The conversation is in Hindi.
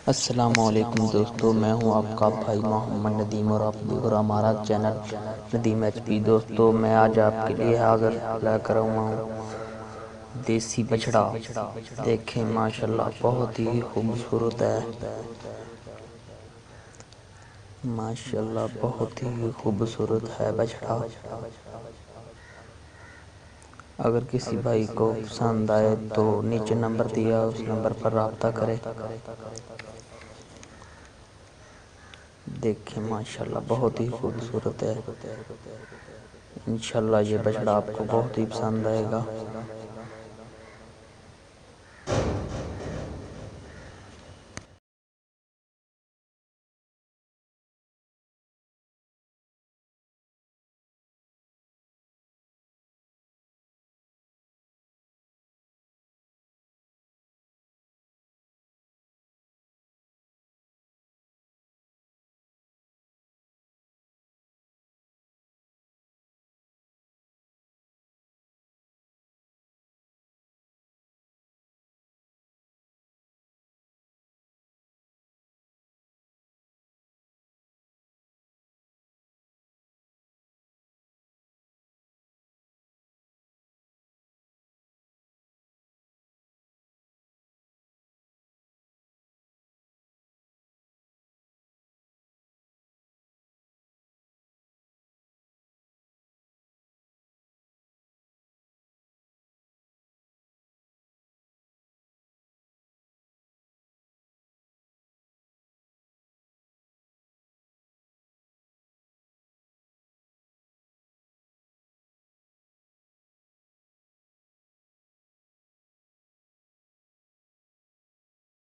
अस्सलामुअलैकुम दोस्तों, मैं हूं आपका भाई मोहम्मद नदीम और आप देख रहे हो हमारा चैनल नदीम एचपी। दोस्तों, मैं आज आपके लिए हाजिर लेकर आया हूं देसी बछड़ा। देखें, माशाल्लाह बहुत ही खूबसूरत है। माशाल्लाह बहुत ही खूबसूरत है बछड़ा। अगर किसी भाई को पसंद आए तो नीचे नंबर दिया, उस नंबर पर राब्ता करें। देखें, माशाल्लाह बहुत ही खूबसूरत है। इंशाल्लाह ये बछड़ा आपको बहुत ही पसंद आएगा।